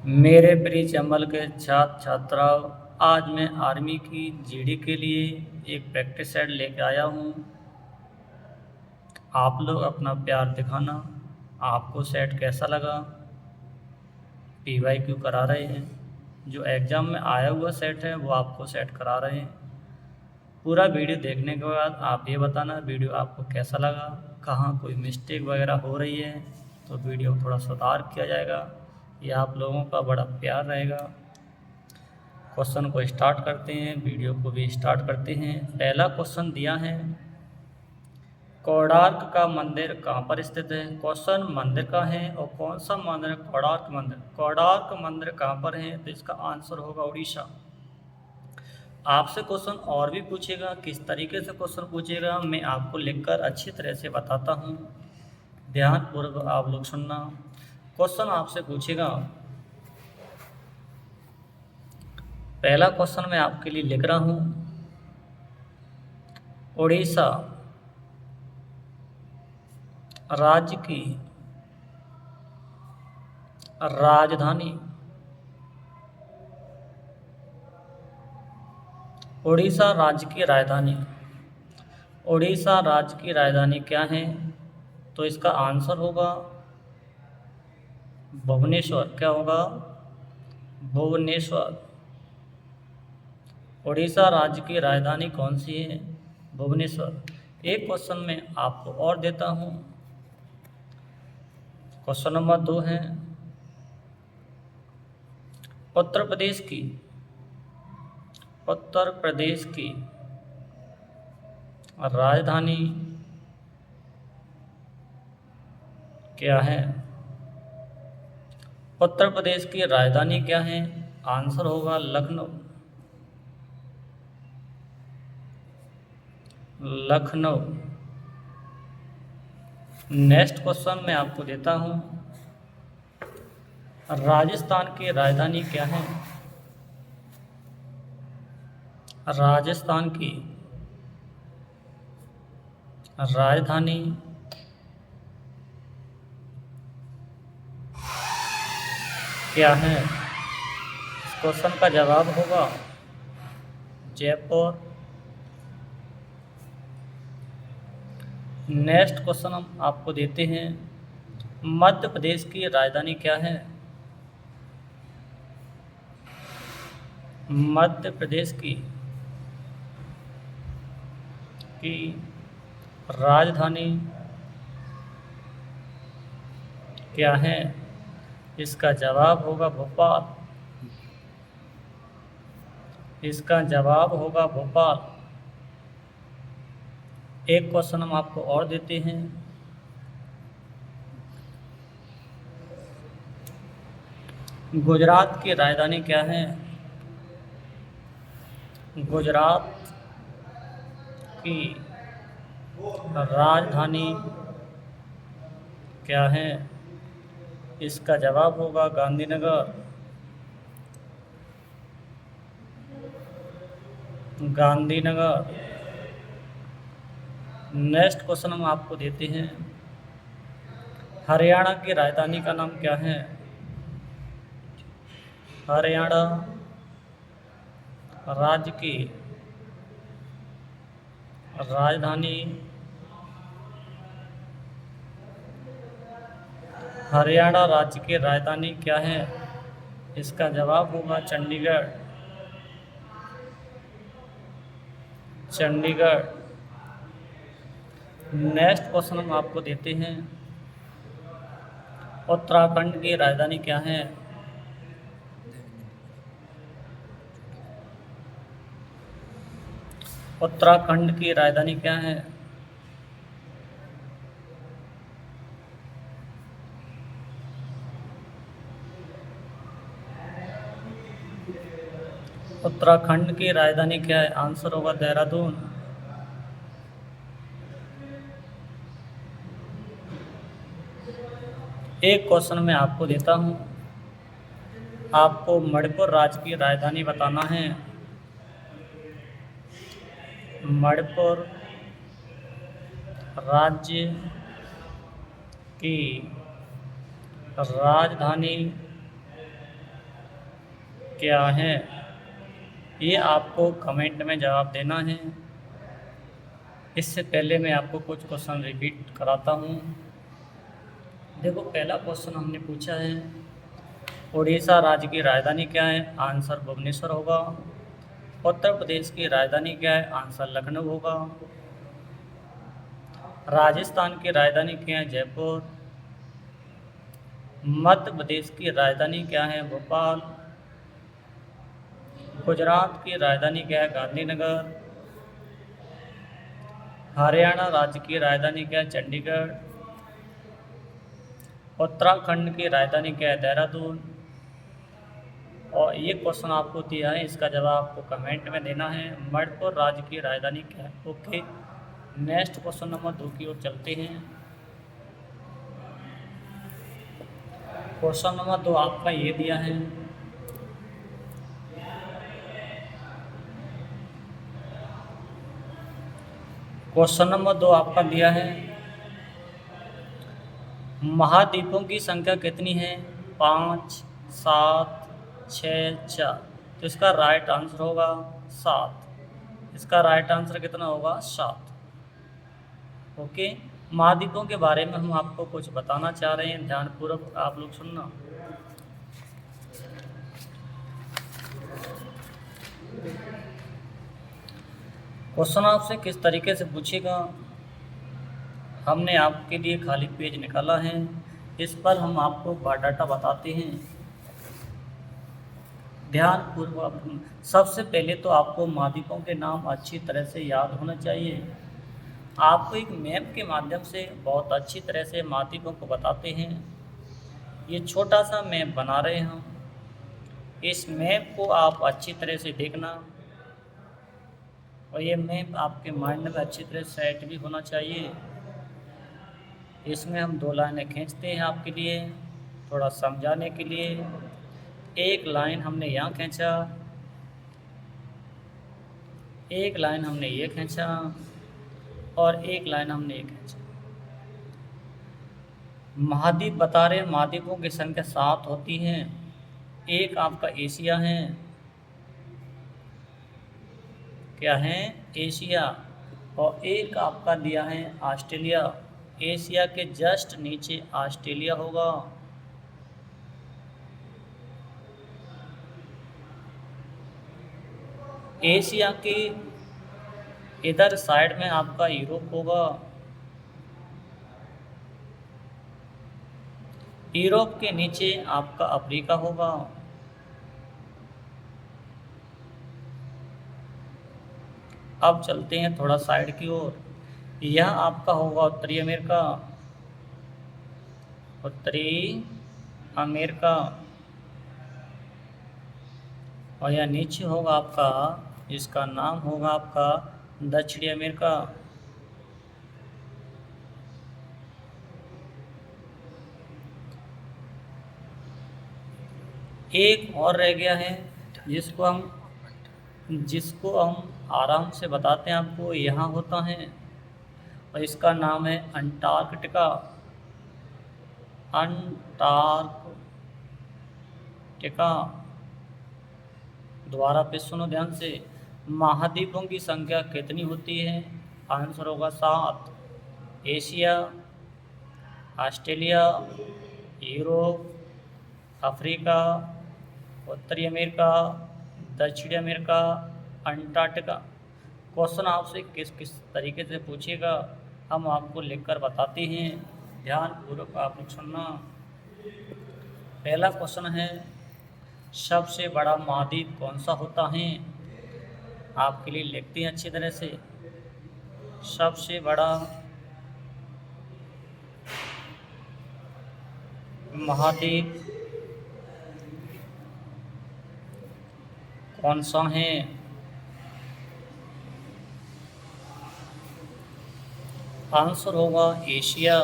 मेरे प्रिय चंबल के छात्र छात्राओं, आज मैं आर्मी की जीडी के लिए एक प्रैक्टिस सेट लेके आया हूँ। आप लोग अपना प्यार दिखाना। आपको सेट कैसा लगा? PY क्यों करा रहे हैं? जो एग्ज़ाम में आया हुआ सेट है वो आपको सेट करा रहे हैं। पूरा वीडियो देखने के बाद आप ये बताना वीडियो आपको कैसा लगा। कहाँ कोई मिस्टेक वगैरह हो रही है तो वीडियो थोड़ा सुधार किया जाएगा। ये आप लोगों का बड़ा प्यार रहेगा। क्वेश्चन को स्टार्ट करते हैं, वीडियो को भी स्टार्ट करते हैं। पहला क्वेश्चन दिया है, कोणार्क का मंदिर कहाँ पर स्थित है? क्वेश्चन मंदिर का है और कौन सा मंदिर? कोणार्क मंदिर। कोणार्क मंदिर कहाँ पर है? तो इसका आंसर होगा उड़ीसा। आपसे क्वेश्चन और भी पूछेगा। किस तरीके से क्वेश्चन पूछेगा मैं आपको लिखकर अच्छी तरह से बताता हूँ। ध्यानपूर्वक आप लोग सुनना। क्वेश्चन आपसे पूछेगा, पहला क्वेश्चन मैं आपके लिए लिख रहा हूँ। उड़ीसा राज्य की राजधानी, उड़ीसा राज्य की राजधानी, उड़ीसा राज्य की राजधानी क्या है? तो इसका आंसर होगा भुवनेश्वर। क्या होगा? भुवनेश्वर। उड़ीसा राज्य की राजधानी कौन सी है? भुवनेश्वर। एक क्वेश्चन मैं आपको और देता हूँ। क्वेश्चन नंबर 2 है, उत्तर प्रदेश की राजधानी क्या है? उत्तर प्रदेश की राजधानी क्या है? आंसर होगा लखनऊ। लखनऊ। नेक्स्ट क्वेश्चन मैं आपको देता हूँ, राजस्थान की राजधानी क्या है? राजस्थान की राजधानी क्या है? इस क्वेश्चन का जवाब होगा जयपुर। नेक्स्ट क्वेश्चन हम आपको देते हैं, मध्य प्रदेश की राजधानी क्या है? मध्य प्रदेश की राजधानी क्या है? इसका जवाब होगा भोपाल। इसका जवाब होगा भोपाल। एक क्वेश्चन हम आपको और देते हैं, गुजरात की राजधानी क्या है? गुजरात की राजधानी क्या है? इसका जवाब होगा गांधीनगर। गांधीनगर। नेक्स्ट क्वेश्चन हम आपको देते हैं, हरियाणा की राजधानी का नाम क्या है? हरियाणा राज्य की राजधानी, हरियाणा राज्य की राजधानी क्या है? इसका जवाब होगा चंडीगढ़। चंडीगढ़। नेक्स्ट क्वेश्चन हम आपको देते हैं, उत्तराखंड की राजधानी क्या है? उत्तराखंड की राजधानी क्या है? उत्तराखंड की राजधानी क्या है? आंसर होगा देहरादून। एक क्वेश्चन मैं आपको देता हूँ, आपको मणिपुर राज्य की राजधानी बताना है। मणिपुर राज्य की राजधानी क्या है, ये आपको कमेंट में जवाब देना है। इससे पहले मैं आपको कुछ क्वेश्चन रिपीट कराता हूँ। देखो, पहला क्वेश्चन हमने पूछा है, उड़ीसा राज्य की राजधानी क्या है? आंसर भुवनेश्वर होगा। उत्तर प्रदेश की राजधानी क्या है? आंसर लखनऊ होगा। राजस्थान की राजधानी क्या है? जयपुर। मध्य प्रदेश की राजधानी क्या है? भोपाल। गुजरात की राजधानी क्या है? गांधीनगर। हरियाणा राज्य की राजधानी क्या है? चंडीगढ़। उत्तराखंड की राजधानी क्या है? देहरादून। और ये क्वेश्चन आपको दिया है, इसका जवाब आपको कमेंट में देना है। मणिपुर राज्य की राजधानी क्या है? ओके, नेक्स्ट क्वेश्चन नंबर 2 की ओर चलते हैं। क्वेश्चन नंबर 2 आपका ये दिया है, क्वेश्चन नंबर 2 आपका दिया है, महाद्वीपों की संख्या कितनी है? 5, 7, 6, 4। तो इसका राइट आंसर होगा 7। इसका राइट आंसर कितना होगा? 7। ओके, महाद्वीपों के बारे में हम आपको कुछ बताना चाह रहे हैं, ध्यानपूर्वक आप लोग सुनना। क्वेश्चन आपसे किस तरीके से पूछेगा, हमने आपके लिए खाली पेज निकाला है, इस पर हम आपको बायोडाटा बताते हैं, ध्यानपूर्वक। सबसे पहले तो आपको महाद्वीपों के नाम अच्छी तरह से याद होना चाहिए। आपको एक मैप के माध्यम से बहुत अच्छी तरह से महाद्वीपों को बताते हैं। ये छोटा सा मैप बना रहे हैं हम, इस मैप को आप अच्छी तरह से देखना, और ये मैप आपके माइंड में अच्छी तरह सेट भी होना चाहिए। इसमें हम 2 लाइनें खींचते हैं आपके लिए, थोड़ा समझाने के लिए। एक लाइन हमने यहाँ खींचा, एक लाइन हमने ये खींचा, और एक लाइन हमने ये खींचा। महाद्वीप बता रहे हैं, महाद्वीपों की संख्या 7 होती है। एक आपका एशिया है, क्या है? एशिया। और एक आपका दिया है ऑस्ट्रेलिया। एशिया के जस्ट नीचे ऑस्ट्रेलिया होगा। एशिया के इधर साइड में आपका यूरोप होगा। यूरोप के नीचे आपका अफ्रीका होगा। अब चलते हैं थोड़ा साइड की ओर, यह आपका होगा उत्तरी अमेरिका। उत्तरी अमेरिका। और यह नीचे होगा आपका, इसका नाम होगा आपका दक्षिणी अमेरिका। एक और रह गया है, जिसको हम आराम से बताते हैं आपको, यहाँ होता है, और इसका नाम है अंटार्कटिका। अंटार्कटिका। दोबारा पे सुनो ध्यान से, महाद्वीपों की संख्या कितनी होती है? आंसर होगा 7। एशिया, ऑस्ट्रेलिया, यूरोप, अफ्रीका, उत्तरी अमेरिका, दक्षिणी अमेरिका, अंटार्कटिका। क्वेश्चन आपसे किस किस तरीके से पूछेगा, हम आपको लिखकर बताते हैं, ध्यानपूर्वक आप लोग सुनना। पहला क्वेश्चन है, सबसे बड़ा महाद्वीप कौन सा होता है? आपके लिए लिखते हैं अच्छी तरह से, सबसे बड़ा महाद्वीप कौन सा है? आंसर होगा एशिया।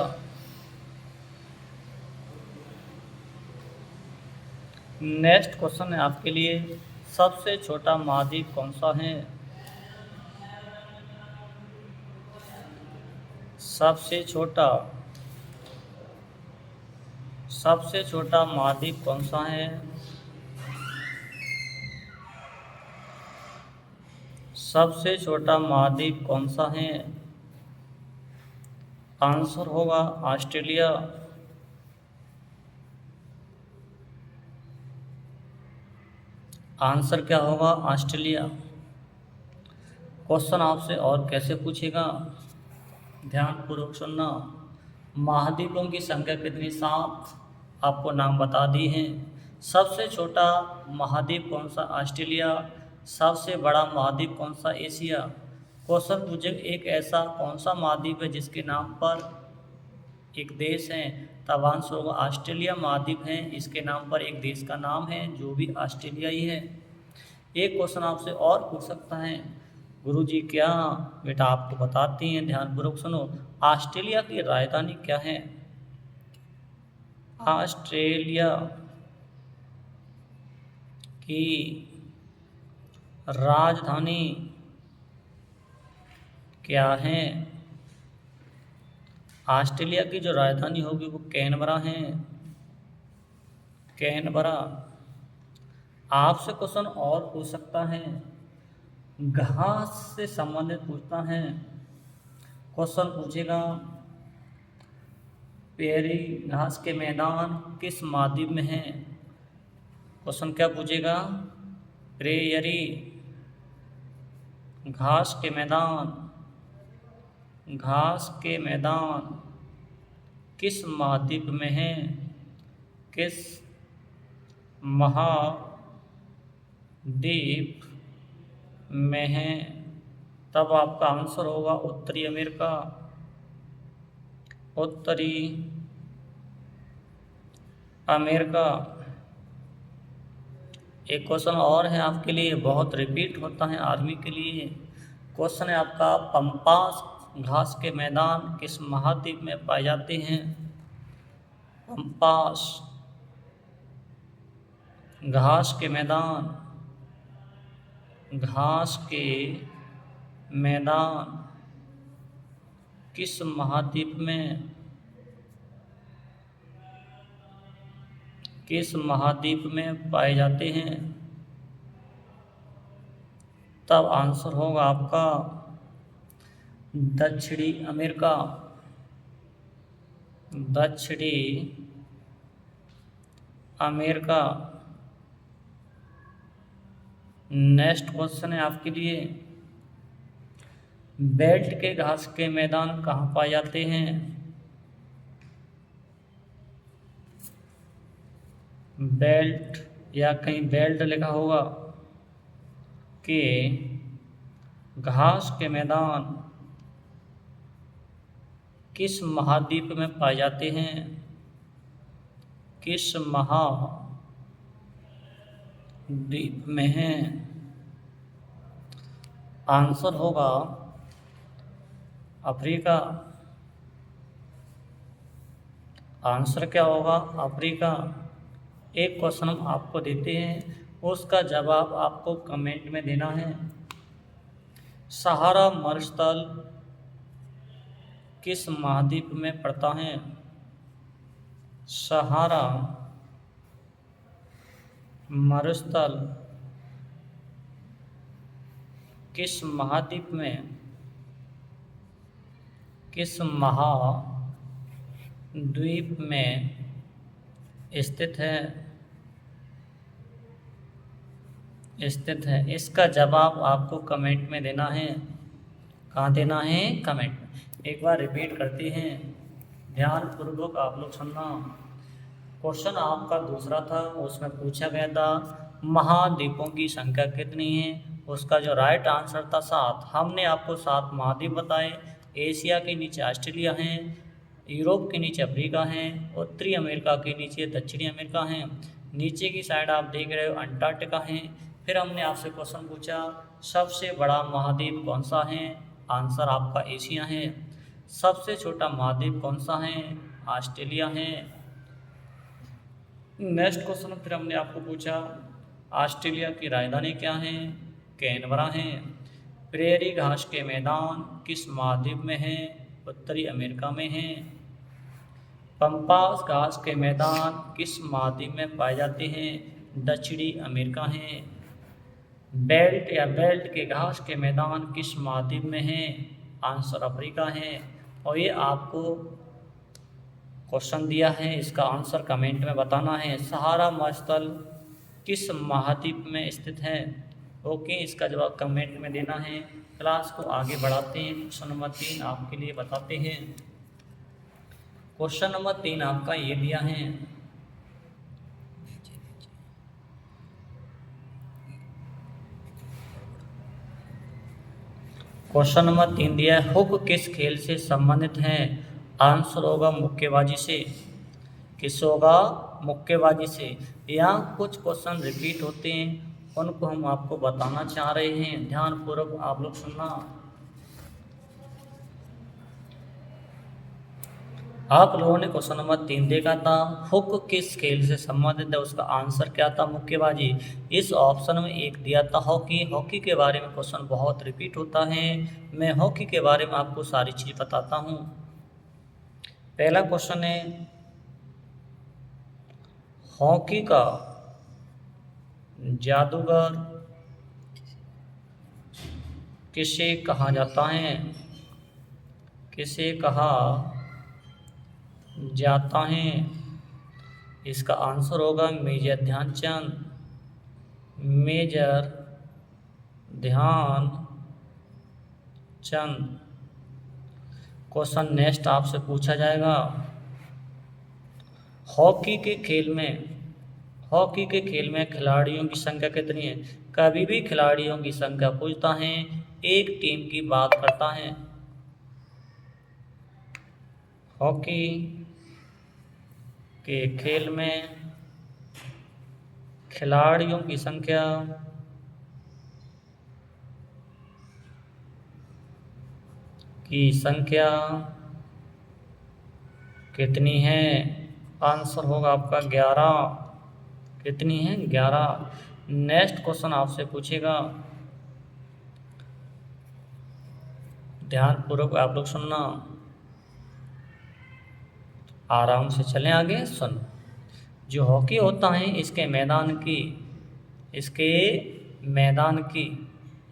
नेक्स्ट क्वेश्चन है आपके लिए, सबसे छोटा महाद्वीप कौन सा है? सबसे छोटा महाद्वीप कौन सा है? सबसे छोटा महाद्वीप कौन सा है? आंसर होगा ऑस्ट्रेलिया। आंसर क्या होगा? ऑस्ट्रेलिया। क्वेश्चन आपसे और कैसे पूछेगा, ध्यानपूर्वक सुनना। महाद्वीपों की संख्या कितनी? 7। आपको नाम बता दी हैं। सबसे छोटा महाद्वीप कौन सा? ऑस्ट्रेलिया। सबसे बड़ा महाद्वीप कौन सा? एशिया। क्वेश्चन पूछे एक ऐसा कौन सा महाद्वीप है जिसके नाम पर एक देश है? तब आंसर होगा ऑस्ट्रेलिया महाद्वीप है, इसके नाम पर एक देश का नाम है जो भी ऑस्ट्रेलिया ही है। एक क्वेश्चन आपसे और पूछ सकता है, गुरुजी क्या? बेटा आपको बताती हैं, ध्यानपूर्वक सुनो। ऑस्ट्रेलिया की राजधानी क्या है? ऑस्ट्रेलिया की राजधानी क्या है? ऑस्ट्रेलिया की जो राजधानी होगी वो कैनबरा है। कैनबरा। आपसे क्वेश्चन और पूछ सकता है, घास से संबंधित पूछता है। क्वेश्चन पूछेगा, प्रेयरी घास के मैदान किस महाद्वीप में हैं? क्वेश्चन क्या पूछेगा? प्रेयरी घास के मैदान, घास के मैदान किस महाद्वीप में हैं? किस महाद्वीप में हैं? तब आपका आंसर होगा उत्तरी अमेरिका। उत्तरी अमेरिका। एक क्वेश्चन और है आपके लिए, बहुत रिपीट होता है आर्मी के लिए। क्वेश्चन है आपका, पंपास घास के मैदान किस महाद्वीप में पाए जाते हैं? पंपास घास के मैदान, घास के मैदान किस महाद्वीप में, किस महाद्वीप में पाए जाते हैं? तब आंसर होगा आपका दक्षिणी अमेरिका। दक्षिणी अमेरिका। नेक्स्ट क्वेश्चन है आपके लिए, बेल्ट के घास के मैदान कहाँ पाए जाते हैं? बेल्ट या कहीं बेल्ट लिखा होगा कि घास के मैदान किस महाद्वीप में पाए जाते हैं? किस महाद्वीप में हैं? आंसर होगा अफ्रीका। आंसर क्या होगा? अफ्रीका। एक क्वेश्चन हम आपको देते हैं, उसका जवाब आपको कमेंट में देना है। सहारा मरुस्थल किस महाद्वीप में पड़ता है? सहारा मरुस्थल किस महाद्वीप में, किस महाद्वीप में स्थित है? स्थित है। इसका जवाब आपको कमेंट में देना है। कहाँ देना है? कमेंट में। एक बार रिपीट करते हैं, ध्यानपूर्वक आप लोग सुनना। क्वेश्चन आपका दूसरा था, उसमें पूछा गया था महाद्वीपों की संख्या कितनी है? उसका जो राइट आंसर था 7। हमने आपको 7 महाद्वीप बताए। एशिया के नीचे ऑस्ट्रेलिया है, यूरोप के नीचे अफ्रीका है, उत्तरी अमेरिका के नीचे दक्षिणी अमेरिका है, नीचे की साइड आप देख रहे हो अंटार्कटिका है। फिर हमने आपसे क्वेश्चन पूछा सबसे बड़ा महाद्वीप कौन सा है? आंसर आपका एशिया है। सबसे छोटा महाद्वीप कौन सा है? ऑस्ट्रेलिया है। नेक्स्ट क्वेश्चन फिर हमने आपको पूछा ऑस्ट्रेलिया की राजधानी क्या है? कैनबरा है। प्रेयरी घास के मैदान किस महाद्वीप में है? उत्तरी अमेरिका में है। पंपास घास के मैदान किस महाद्वीप में पाए जाते हैं? दक्षिणी अमेरिका है। बेल्ट या बेल्ट के घास के मैदान किस महाद्वीप में हैं? आंसर अफ्रीका है। और ये आपको क्वेश्चन दिया है, इसका आंसर कमेंट में बताना है। सहारा मरुस्थल किस महाद्वीप में स्थित है? ओके, इसका जवाब कमेंट में देना है। क्लास को आगे बढ़ाते हैं। क्वेश्चन नंबर 3 आपके लिए बताते हैं। क्वेश्चन नंबर 3 आपका ये दिया है। क्वेश्चन नंबर 3 दिया है, हुक किस खेल से संबंधित है? आंसर होगा मुक्केबाजी से। किस होगा? मुक्केबाजी से। यहाँ कुछ क्वेश्चन रिपीट होते हैं, उनको हम आपको बताना चाह रहे हैं, ध्यानपूर्वक आप लोग सुनना। आप लोगों ने क्वेश्चन नंबर 3 देखा था, हुक किस खेल से संबंधित है, उसका आंसर क्या था? मुक्केबाजी। इस ऑप्शन में एक दिया था हॉकी। हॉकी के बारे में क्वेश्चन बहुत रिपीट होता है, मैं हॉकी के बारे में आपको सारी चीज़ बताता हूँ। पहला क्वेश्चन है, हॉकी का जादूगर किसे कहा जाता है? किसे कहा जाता है? इसका आंसर होगा major Dhyan Chand. Major Dhyan Chand. Question next आपसे पूछा जाएगा, हॉकी के खेल में खिलाड़ियों की संख्या कितनी है? कभी भी खिलाड़ियों की संख्या पूछता है, एक टीम की बात करता है। हॉकी के खेल में खिलाड़ियों की संख्या कितनी है? आंसर होगा आपका 11। कितनी है? 11। नेक्स्ट क्वेश्चन आपसे पूछेगा, ध्यानपूर्वक आप लोग सुनना, आराम से चलें आगे। सुन, जो हॉकी होता है इसके मैदान की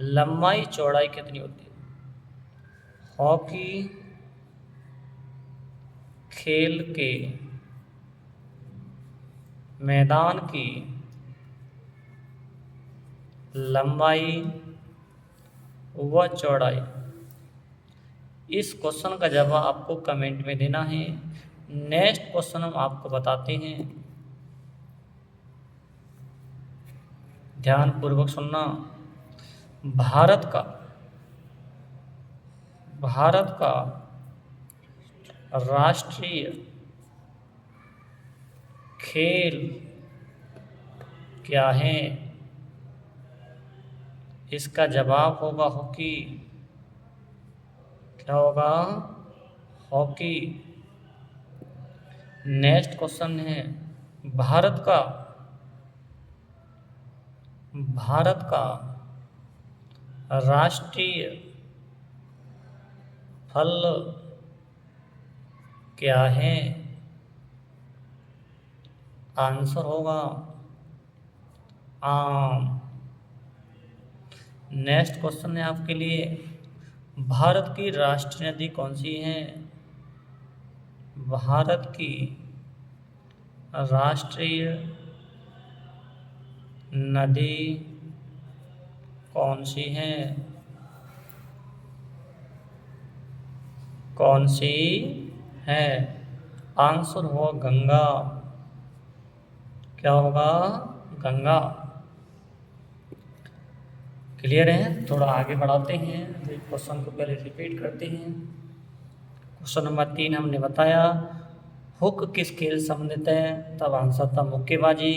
लंबाई चौड़ाई कितनी होती है? हॉकी खेल के मैदान की लंबाई व चौड़ाई। इस क्वेश्चन का जवाब आपको कमेंट में देना है। नेक्स्ट क्वेश्चन हम आपको बताते हैं, ध्यानपूर्वक सुनना। भारत का राष्ट्रीय खेल क्या है? इसका जवाब होगा हॉकी। क्या होगा? हॉकी। नेक्स्ट क्वेश्चन है, भारत का राष्ट्रीय फल क्या है? आंसर होगा आम। नेक्स्ट क्वेश्चन है आपके लिए, भारत की राष्ट्रीय नदी कौन सी है? भारत की राष्ट्रीय नदी कौन सी है? कौन सी है? आंसर होगा गंगा। क्या होगा? गंगा। क्लियर है? थोड़ा आगे बढ़ाते हैं, क्वेश्चन को पहले रिपीट करते हैं। क्वेश्चन नंबर 3 हमने बताया, हुक किस खेल से संबंधित है? तब आंसर था मुक्केबाजी।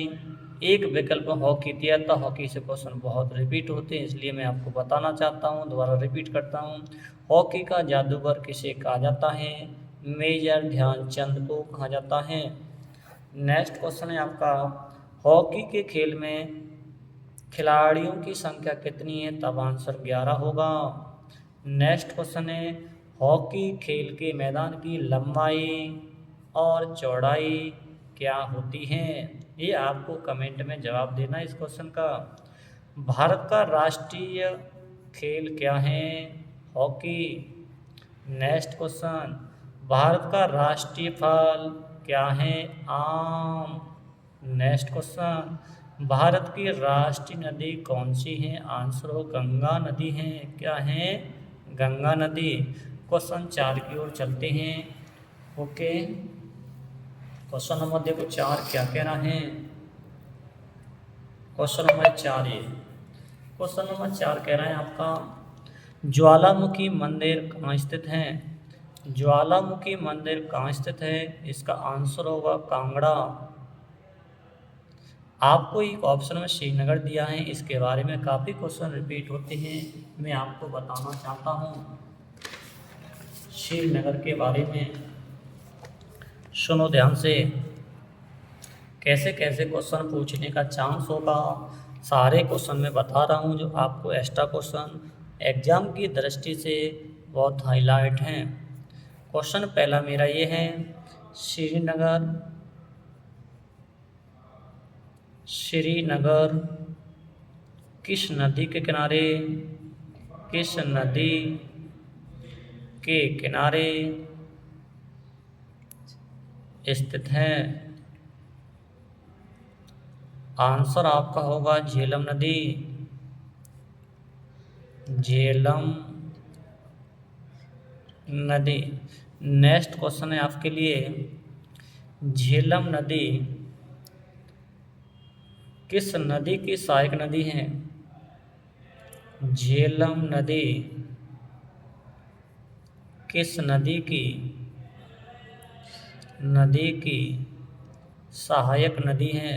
एक विकल्प हॉकी दिया था, हॉकी से क्वेश्चन बहुत रिपीट होते हैं, इसलिए मैं आपको बताना चाहता हूँ, दोबारा रिपीट करता हूँ। हॉकी का जादूगर किसे कहा जाता है? मेजर ध्यानचंद को कहा जाता है। नेक्स्ट क्वेश्चन है आपका, हॉकी के खेल में खिलाड़ियों की संख्या कितनी है? तब आंसर 11 होगा। नेक्स्ट क्वेश्चन है, हॉकी खेल के मैदान की लंबाई और चौड़ाई क्या होती है? ये आपको कमेंट में जवाब देना है इस क्वेश्चन का। भारत का राष्ट्रीय खेल क्या है? हॉकी। नेक्स्ट क्वेश्चन, भारत का राष्ट्रीय फल क्या है? आम। नेक्स्ट क्वेश्चन, भारत की राष्ट्रीय नदी कौन सी है? आंसर हो गंगा नदी है। क्या है? गंगा नदी। क्वेश्चन 4 की ओर चलते हैं। ओके, क्वेश्चन नंबर देखो 4 क्या कह रहा है। क्वेश्चन नंबर 4 ये क्वेश्चन नंबर 4 कह रहा है आपका, ज्वालामुखी मंदिर कहाँ स्थित है? ज्वालामुखी मंदिर कहाँ स्थित है? इसका आंसर होगा कांगड़ा। आपको एक ऑप्शन में श्रीनगर दिया है, इसके बारे में काफ़ी क्वेश्चन रिपीट होते हैं, मैं आपको बताना चाहता हूँ श्रीनगर के बारे में। सुनो ध्यान से, कैसे कैसे क्वेश्चन पूछने का चांस होगा, सारे क्वेश्चन मैं बता रहा हूँ जो आपको एक्स्ट्रा क्वेश्चन एग्जाम की दृष्टि से बहुत हाईलाइट हैं। क्वेश्चन पहला मेरा ये है, श्रीनगर किस नदी के किनारे किस नदी के किनारे स्थित है? आंसर आपका होगा झेलम नदी। झेलम नदी। नेक्स्ट क्वेश्चन है आपके लिए, झेलम नदी किस नदी की सहायक नदी है? झेलम नदी किस नदी की सहायक नदी है?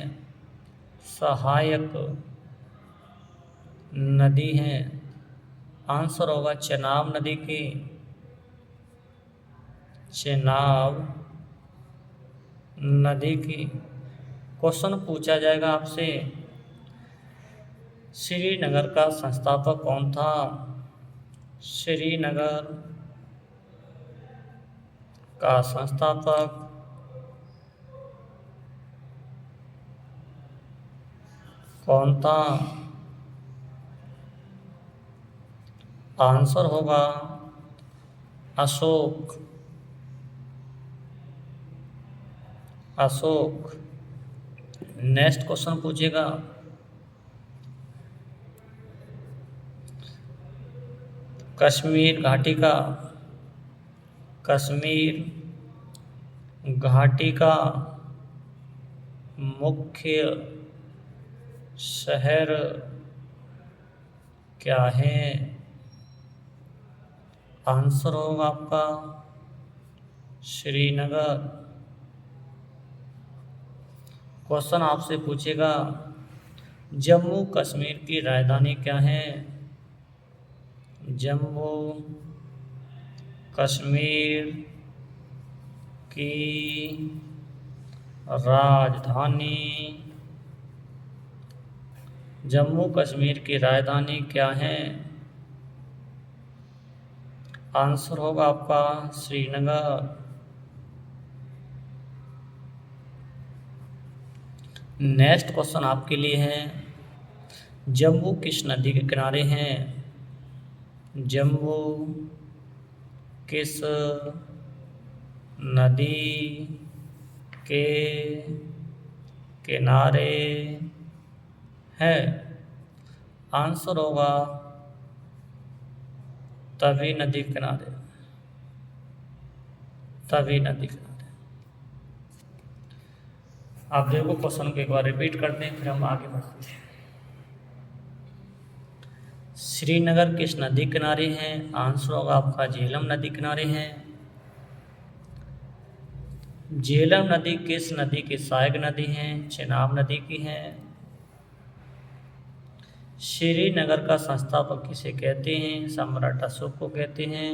सहायक नदी है। आंसर होगा चेनाब नदी की। चेनाब नदी की। क्वेश्चन पूछा जाएगा आपसे, श्रीनगर का संस्थापक कौन था? श्रीनगर का संस्थापक कौन था? आंसर होगा अशोक। अशोक। नेक्स्ट क्वेश्चन पूछेगा, कश्मीर घाटी का मुख्य शहर क्या है? आंसर होगा आपका श्रीनगर। क्वेश्चन आपसे पूछेगा, जम्मू कश्मीर की राजधानी क्या है? जम्मू कश्मीर की राजधानी क्या है? आंसर होगा आपका श्रीनगर। नेक्स्ट क्वेश्चन आपके लिए है, जम्मू किस नदी के किनारे हैं? जम्मू किस नदी के किनारे है? आंसर होगा तवी नदी किनारे। तवी नदी किनारे। आप देखो क्वेश्चन को एक बार रिपीट करते हैं, फिर हम आगे बढ़ते हैं। श्रीनगर किस नदी किनारे हैं? आंसर होगा आपका झेलम नदी किनारे हैं। झेलम नदी किस नदी की सहायक नदी है? चेनाब नदी की है। श्रीनगर का संस्थापक किसे कहते हैं? सम्राट अशोक को कहते हैं।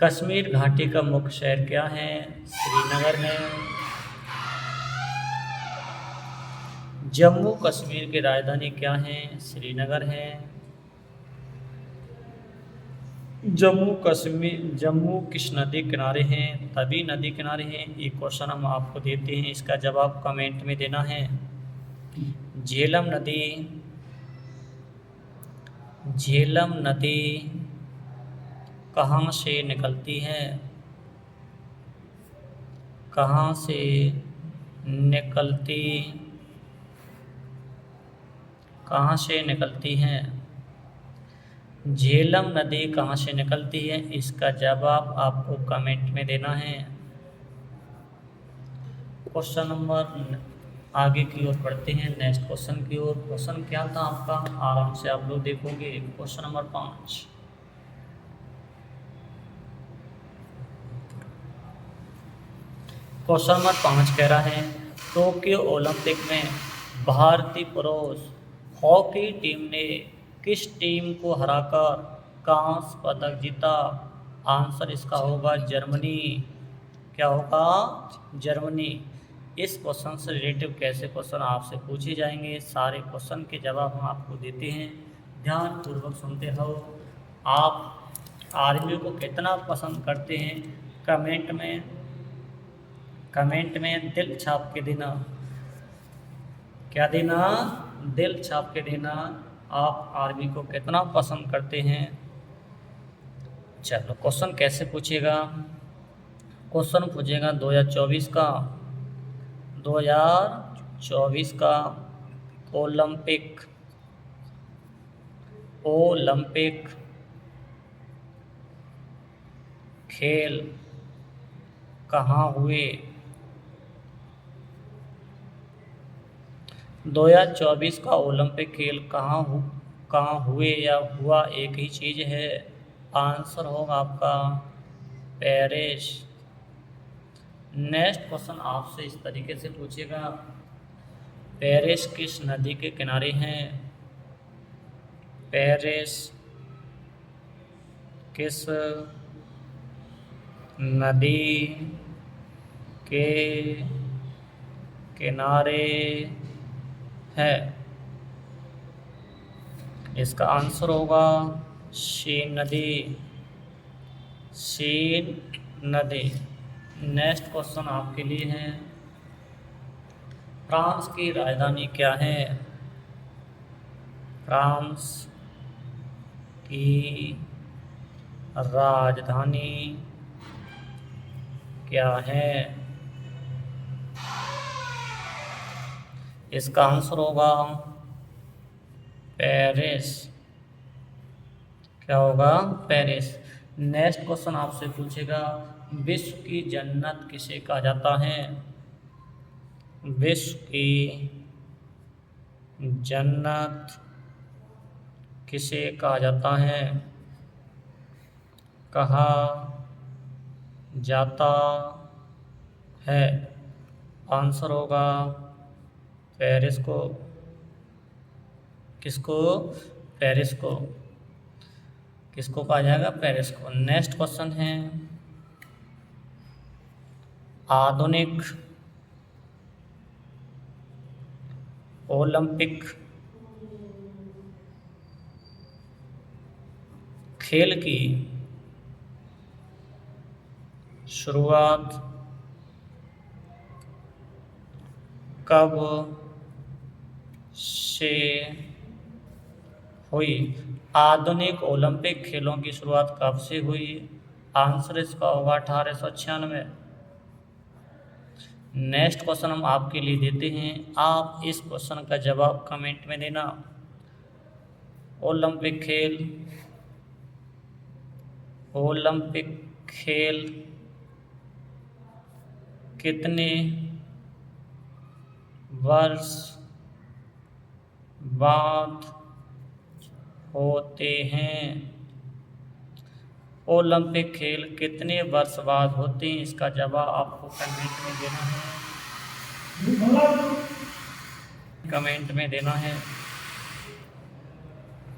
कश्मीर घाटी का मुख्य शहर क्या है? श्रीनगर है। जम्मू कश्मीर की राजधानी क्या है? श्रीनगर है। जम्मू किस नदी किनारे हैं? तवी नदी किनारे हैं। ये क्वेश्चन हम आपको देते हैं, इसका जवाब कमेंट में देना है। झेलम नदी कहाँ से निकलती है? कहाँ से निकलती हैं? झेलम नदी कहाँ से निकलती है, इसका जवाब आपको कमेंट में देना है। क्वेश्चन नंबर आगे की ओर बढ़ते हैं, नेक्स्ट क्वेश्चन की ओर। क्वेश्चन क्या था आपका, आराम से आप लोग देखोगे। Question number 5। क्वेश्चन नंबर 5 कह रहा है, टोक्यो ओलंपिक में भारतीय पुरुष हॉकी टीम ने किस टीम को हराकर कांस्य पदक जीता? आंसर इसका होगा जर्मनी। क्या होगा? जर्मनी। इस क्वेश्चन से रिलेटिव कैसे क्वेश्चन आपसे पूछे जाएंगे, सारे क्वेश्चन के जवाब हम आपको देते हैं, ध्यानपूर्वक सुनते रहो। आप आर्मी को कितना पसंद करते हैं, कमेंट में दिल छाप के देना। क्या देना? दिल छाप के देना। आप आर्मी को कितना पसंद करते हैं। चलो क्वेश्चन कैसे पूछेगा? क्वेश्चन पूछेगा 2024 का ओलंपिक खेल कहाँ हुए? 2024 का ओलंपिक खेल कहाँ हुए या हुआ, एक ही चीज़ है। आंसर होगा आपका पेरिस। नेक्स्ट क्वेश्चन आपसे इस तरीके से पूछेगा, पेरिस किस नदी के किनारे हैं? पेरिस किस नदी के किनारे है? इसका आंसर होगा सीन नदी। नेक्स्ट क्वेश्चन आपके लिए है, फ्रांस की राजधानी क्या है? फ्रांस की राजधानी क्या है? इसका आंसर होगा पेरिस। क्या होगा? पेरिस। नेक्स्ट क्वेश्चन आपसे पूछेगा, विश्व की जन्नत किसे कहा जाता है? विश्व की जन्नत किसे कहा जाता है? कहा जाता है। आंसर होगा पेरिस को। किसको? पेरिस को। किसको कहा जाएगा? पेरिस को। नेक्स्ट क्वेश्चन है, आधुनिक ओलंपिक खेल की शुरुआत कब से हुई? आधुनिक ओलंपिक खेलों की शुरुआत कब से हुई? आंसर इसका होगा 1896। नेक्स्ट क्वेश्चन हम आपके लिए देते हैं, आप इस क्वेश्चन का जवाब कमेंट में देना। ओलंपिक खेल कितने वर्ष बाद होते हैं? ओलंपिक खेल कितने वर्ष बाद होते हैं, इसका जवाब आपको कमेंट में देना है।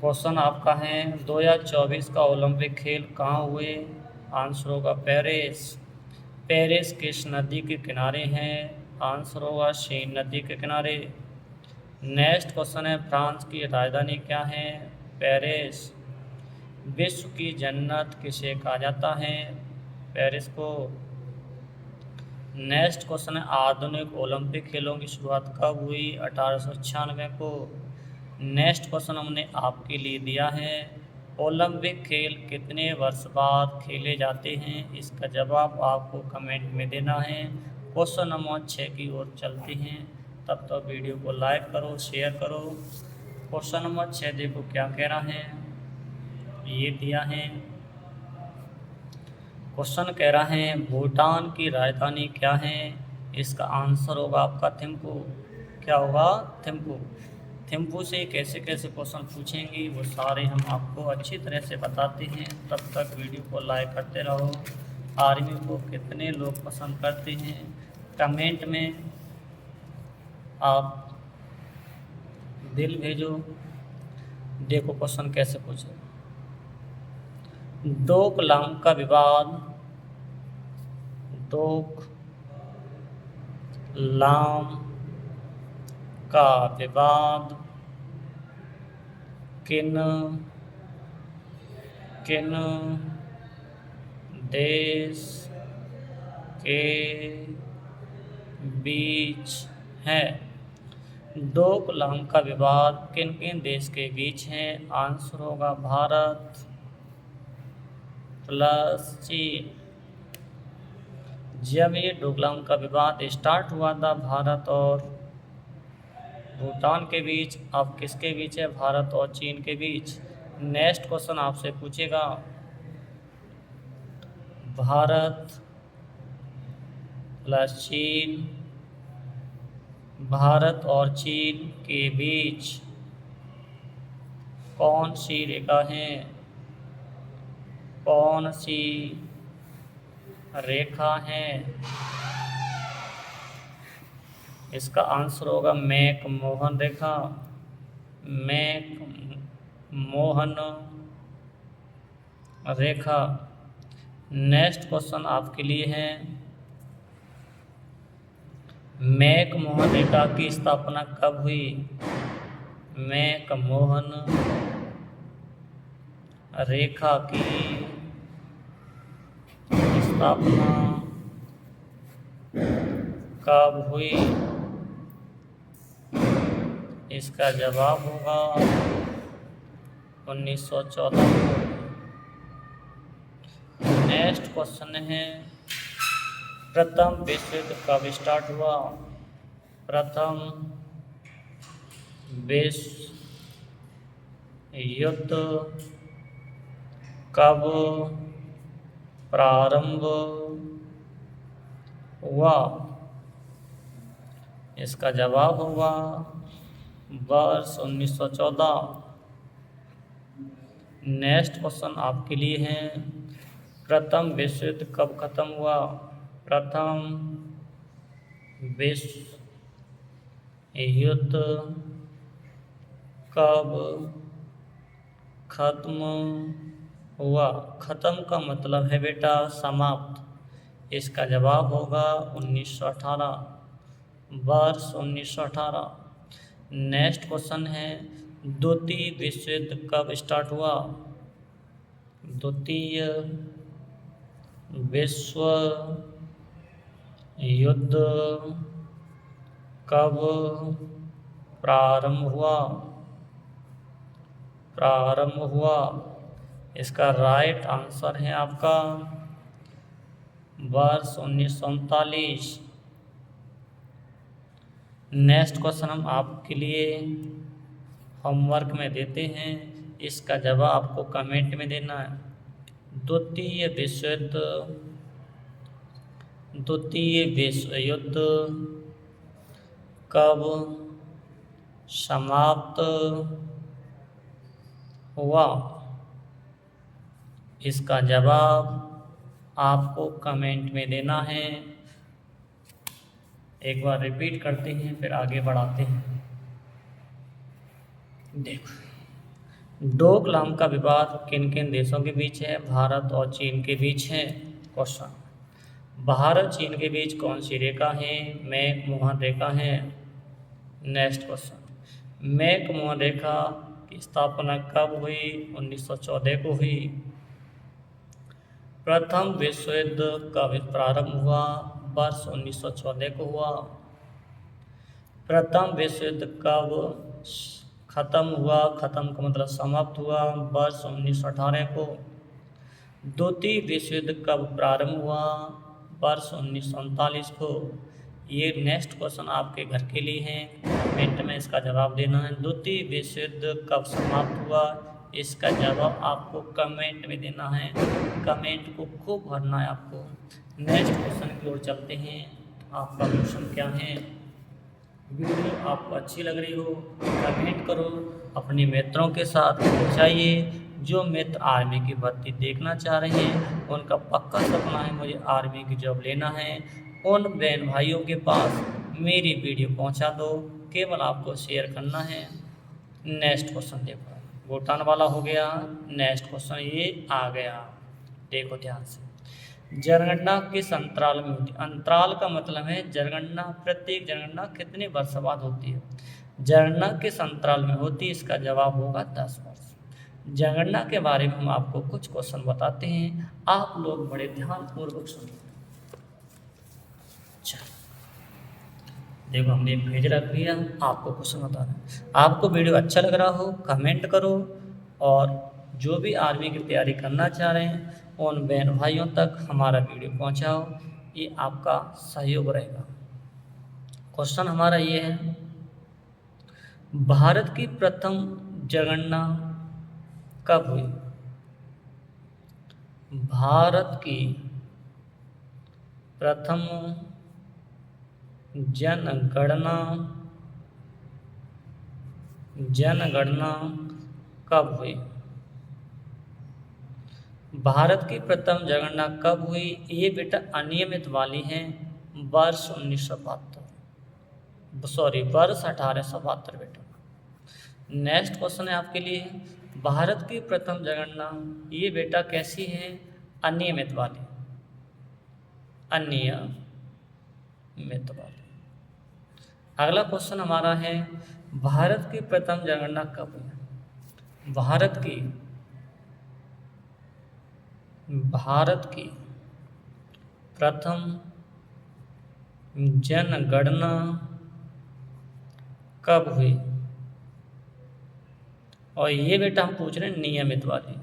क्वेश्चन आपका है, 2024 का ओलंपिक खेल कहाँ हुए? आंसर होगा पेरिस। पेरिस किस नदी के किनारे हैं? आंसर होगा सीन नदी के किनारे। नेक्स्ट क्वेश्चन है, फ्रांस की राजधानी क्या है? पेरिस। विश्व की जन्नत किसे कहा जाता है? पेरिस को। नेक्स्ट क्वेश्चन है, आधुनिक ओलंपिक खेलों की शुरुआत कब हुई? 1896 को। नेक्स्ट क्वेश्चन हमने आपके लिए दिया है, ओलंपिक खेल कितने वर्ष बाद खेले जाते हैं? इसका जवाब आपको कमेंट में देना है। क्वेश्चन नंबर 6 की ओर चलते हैं। तब तक वीडियो को लाइक करो, शेयर करो। क्वेश्चन नंबर 6 देखो क्या कह रहा है, ये दिया है। क्वेश्चन कह रहा है, भूटान की राजधानी क्या है? इसका आंसर होगा आपका थिम्पू। क्या होगा? थिम्पू। थिम्पू से कैसे कैसे क्वेश्चन पूछेंगे वो सारे हम आपको अच्छी तरह से बताते हैं। तब तक वीडियो को लाइक करते रहो। आर्मी को कितने लोग पसंद करते हैं? कमेंट में आप दिल भेजो। देखो क्वेश्चन कैसे पूछे, डोकलाम का विवाद, डोकलाम का विवाद किन किन देश के बीच है? डोकलाम का विवाद किन किन देश के बीच है? आंसर होगा भारत प्लस चीन। जब ये डोकलाम का विवाद स्टार्ट हुआ था भारत और भूटान के बीच, अब किसके बीच है? भारत और चीन के बीच। नेक्स्ट क्वेश्चन आपसे पूछेगा, भारत प्लस चीन, भारत और चीन के बीच कौन सी रेखा है? कौन सी रेखा है? इसका आंसर होगा मैक मोहन रेखा। मैक मोहन रेखा। नेक्स्ट क्वेश्चन आपके लिए है, मैक मोहन रेखा की स्थापना कब हुई? मैक मोहन रेखा की स्थापना कब हुई? इसका जवाब होगा 1914 को। नेक्स्ट क्वेश्चन है, प्रथम विश्व युद्ध कब स्टार्ट हुआ? प्रथम विश्व युद्ध कब प्रारंभ हुआ? इसका जवाब होगा वर्ष 1914। नेक्स्ट क्वेश्चन आपके लिए है, प्रथम विश्व युद्ध कब खत्म हुआ? प्रथम विश्व युद्ध कब खत्म हुआ? खत्म का मतलब है बेटा समाप्त। इसका जवाब होगा 1918, वर्ष 1918। नेक्स्ट क्वेश्चन है, द्वितीय विश्व युद्ध कब स्टार्ट हुआ? द्वितीय विश्व युद्ध कब प्रारंभ हुआ? प्रारंभ हुआ। इसका राइट आंसर है आपका वर्ष 1939। नेक्स्ट क्वेश्चन हम आपके लिए होमवर्क में देते हैं, इसका जवाब आपको कमेंट में देना है। द्वितीय विश्व युद्ध कब समाप्त हुआ? इसका जवाब आपको कमेंट में देना है। एक बार रिपीट करते हैं फिर आगे बढ़ाते हैं। देखो, डोकलाम का विवाद किन किन देशों के बीच है? भारत और चीन के बीच है। क्वेश्चन, भारत चीन के बीच कौन सी रेखा है? मैक मोहन रेखा है। नेक्स्ट क्वेश्चन, मैक मोहन रेखा की स्थापना कब हुई? 1914 को हुई। प्रथम विश्व युद्ध कब प्रारंभ हुआ? वर्ष 1914 को हुआ। प्रथम विश्व युद्ध कब खत्म हुआ, खत्म का मतलब समाप्त हुआ, वर्ष 1918 को। द्वितीय विश्व युद्ध कब प्रारंभ हुआ, वर्ष 1939 को। ये नेक्स्ट क्वेश्चन आपके घर के लिए है, कमेंट में इसका जवाब देना है। द्वितीय विश्व युद्ध कब समाप्त हुआ, इसका जवाब आपको कमेंट में देना है। कमेंट को खूब भरना है आपको। नेक्स्ट क्वेश्चन की ओर चलते हैं। आपका क्वेश्चन क्या है? वीडियो आपको अच्छी लग रही हो कमेंट करो, अपने मित्रों के साथ पहुँचाइए। जो मित्र आर्मी की भर्ती देखना चाह रहे हैं, उनका पक्का सपना है मुझे आर्मी की जॉब लेना है, उन बहन भाइयों के पास मेरी वीडियो पहुंचा दो। केवल आपको शेयर करना है। नेक्स्ट क्वेश्चन देखो, भूटान वाला हो गया। नेक्स्ट क्वेश्चन ये आ गया, देखो ध्यान से। जनगणना किस अंतराल में होती है? अंतराल का मतलब है जनगणना, प्रत्येक जनगणना कितने वर्ष बाद होती है। जनगणना किस अंतराल में होती है, इसका जवाब होगा 10 वर्ष। जनगणना के बारे में हम आपको कुछ क्वेश्चन बताते हैं, आप लोग बड़े ध्यानपूर्वक सुनिए। देखो हमने एक भेज रख दिया, आपको क्वेश्चन बताना है। आपको वीडियो अच्छा लग रहा हो कमेंट करो, और जो भी आर्मी की तैयारी करना चाह रहे हैं उन बहन भाइयों तक हमारा वीडियो पहुंचाओ, ये आपका सहयोग रहेगा। क्वेश्चन हमारा ये है, भारत की प्रथम जनगणना कब हुई? भारत की प्रथम जनगणना कब हुई? भारत की प्रथम जनगणना कब हुई? ये बेटा अनियमित वाली है, वर्ष 1972, सॉरी वर्ष 1872 बेटा। नेक्स्ट क्वेश्चन है आपके लिए, भारत की प्रथम जनगणना ये बेटा कैसी है? अनियमित वाली, अनियमित वाली। अगला क्वेश्चन हमारा है, भारत की प्रथम जनगणना कब हुई? भारत की प्रथम जनगणना कब हुई? और ये बेटा हम पूछ रहे हैं नियमित वाली,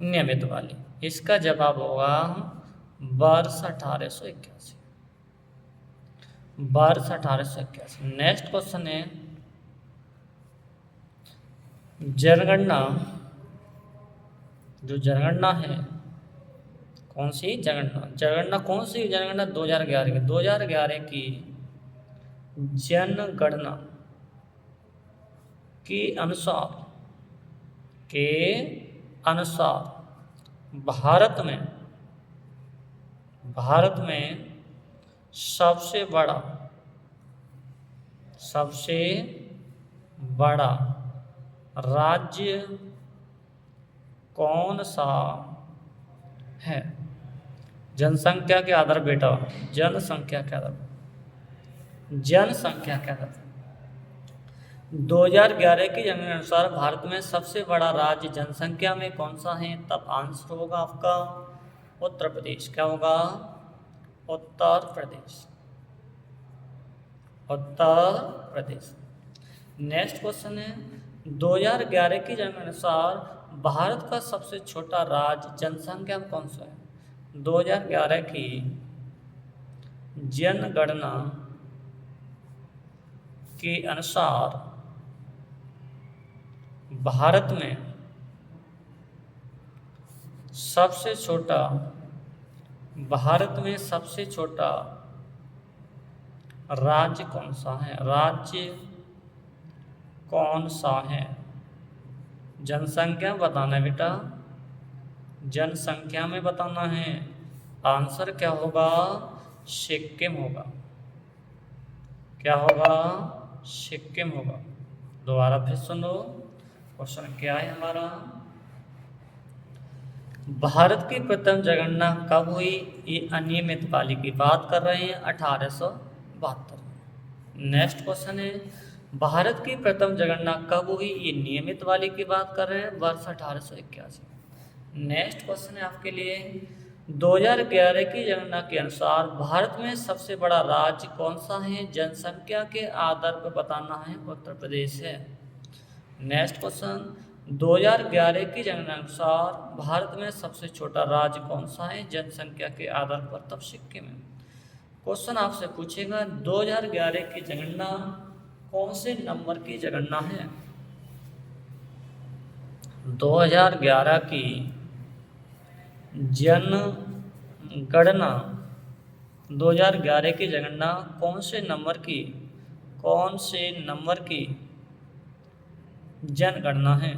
नियमित वाली। इसका जवाब होगा वर्ष 1881, वर्ष 1881। नेक्स्ट क्वेश्चन है, जनगणना, जो जनगणना है कौन सी जनगणना, जनगणना कौन सी जनगणना? 2011 की, 2011 की जनगणना के अनुसार भारत में सबसे बड़ा राज्य कौन सा है? जनसंख्या के आधार बेटा, जनसंख्या के आधार 2011 की जनगणना अनुसार भारत में सबसे बड़ा राज्य जनसंख्या में कौन सा है? तब आंसर होगा आपका उत्तर प्रदेश। क्या होगा? उत्तर प्रदेश। नेक्स्ट क्वेश्चन है, 2011 की जनगणना अनुसार भारत का सबसे छोटा राज्य जनसंख्या में कौन सा है? 2011 की जनगणना के अनुसार भारत में सबसे छोटा राज्य कौन सा है? राज्य कौन सा है? जनसंख्या बताना है बेटा, जनसंख्या में बताना है। आंसर क्या होगा? सिक्किम होगा। क्या होगा? सिक्किम होगा। दोबारा फिर सुनो, क्वेश्चन क्या है हमारा, भारत की प्रथम जनगणना कब हुई? ये अनियमित वाली की बात कर रहे हैं, 1872। नेक्स्ट क्वेश्चन है, भारत की प्रथम जनगणना कब हुई? ये नियमित वाली की बात कर रहे हैं, वर्ष 1881। नेक्स्ट क्वेश्चन है आपके लिए, 2011 की जनगणना के अनुसार भारत में सबसे बड़ा राज्य कौन सा है? जनसंख्या के आधार पर बताना है, उत्तर प्रदेश है। नेक्स्ट क्वेश्चन, 2011 की जनगणना अनुसार भारत में सबसे छोटा राज्य कौन सा है? जनसंख्या के आधार पर, तब सिक्किम है। क्वेश्चन आपसे पूछेगा 2011 की जनगणना कौन से नंबर की जनगणना है? 2011 की जनगणना 2011 की जनगणना कौन से नंबर की जनगणना है?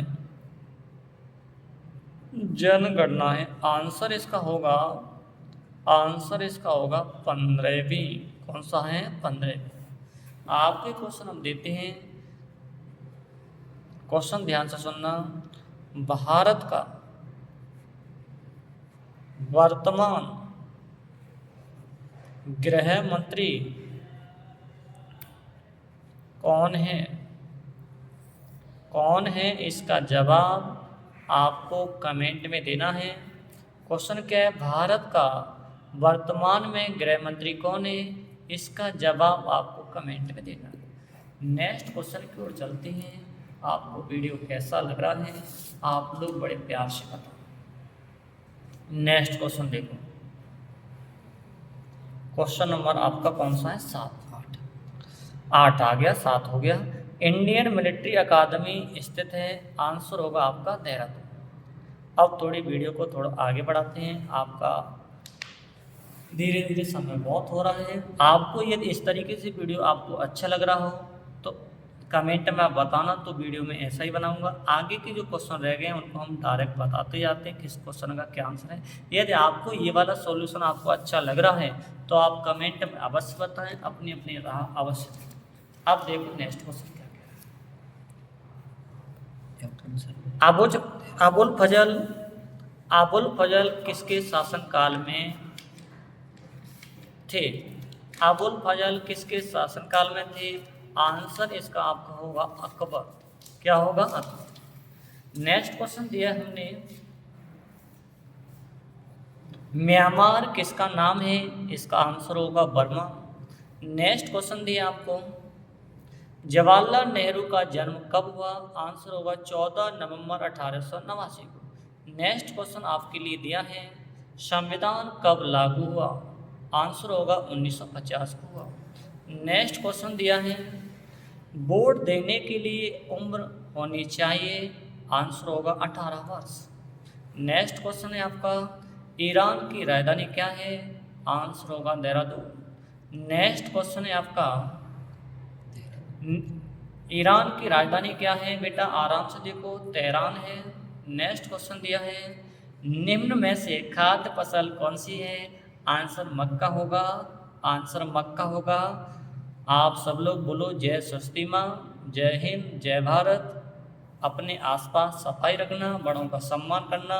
जनगणना है। आंसर इसका होगा 15वीं। कौन सा है? 15वीं। आपके क्वेश्चन हम देते हैं, क्वेश्चन ध्यान से सुनना। भारत का वर्तमान गृह मंत्री कौन है? कौन है? इसका जवाब आपको कमेंट में देना है। क्वेश्चन क्या है? भारत का वर्तमान में गृह मंत्री कौन है? इसका जवाब आपको कमेंट में देना है। नेक्स्ट क्वेश्चन की ओर चलते हैं। आपको वीडियो कैसा लग रहा है आप लोग बड़े प्यार से बताओ। नेक्स्ट क्वेश्चन देखो, क्वेश्चन नंबर आपका कौन सा है? 7, 8 आ गया, 7 हो गया। इंडियन मिलिट्री अकादमी स्थित है? आंसर होगा आपका देहरादून। अब थोड़ी वीडियो को थोड़ा आगे बढ़ाते हैं। आपका धीरे धीरे समय बहुत हो रहा है। आपको यदि इस तरीके से वीडियो आपको अच्छा लग रहा हो तो कमेंट में आप बताना, तो वीडियो में ऐसा ही बनाऊंगा। आगे के जो क्वेश्चन रह गए हैं उनको हम डायरेक्ट बताते जाते हैं किस क्वेश्चन का क्या आंसर है। यदि आपको ये वाला सॉल्यूशन आपको अच्छा लग रहा है तो आप कमेंट में अवश्य बताएं, अपनी अपनी राह अवश्य दें। अब देखो नेक्स्ट क्वेश्चन क्या है। अबुल फजल किसके शासनकाल में थे? अबुल फजल किसके शासनकाल में थे? आंसर इसका आपका होगा अकबर। क्या होगा? अकबर। नेक्स्ट क्वेश्चन दिया हमने, म्यांमार किसका नाम है? इसका आंसर होगा बर्मा। नेक्स्ट क्वेश्चन दिया आपको, जवाहरलाल नेहरू का जन्म कब हुआ? आंसर होगा 14 नवंबर 1889 को। नेक्स्ट क्वेश्चन आपके लिए दिया है, संविधान कब लागू हुआ? आंसर होगा 1950 को हुआ। नेक्स्ट क्वेश्चन दिया है, वोट देने के लिए उम्र होनी चाहिए? आंसर होगा 18 वर्ष। नेक्स्ट क्वेश्चन है आपका, ईरान की राजधानी क्या है? आंसर होगा देहरादून। नेक्स्ट क्वेश्चन है आपका, ईरान की राजधानी क्या है? बेटा आराम से देखो, तेहरान है। नेक्स्ट क्वेश्चन दिया है, निम्न में से खाद्य फसल कौन सी है? आंसर मक्का होगा। आंसर मक्का होगा। आप सब लोग बोलो जय सरस्वती माँ, जय हिंद, जय भारत। अपने आसपास सफाई रखना, बड़ों का सम्मान करना।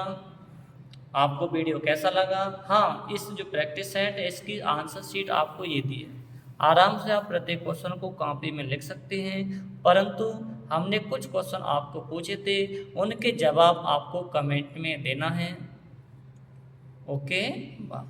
आपको वीडियो कैसा लगा? हाँ, इस जो प्रैक्टिस सेट है इसकी आंसर शीट आपको ये दी है। आराम से आप प्रत्येक क्वेश्चन को कॉपी में लिख सकते हैं, परंतु हमने कुछ क्वेश्चन आपको पूछे थे उनके जवाब आपको कमेंट में देना है। Okay, bye.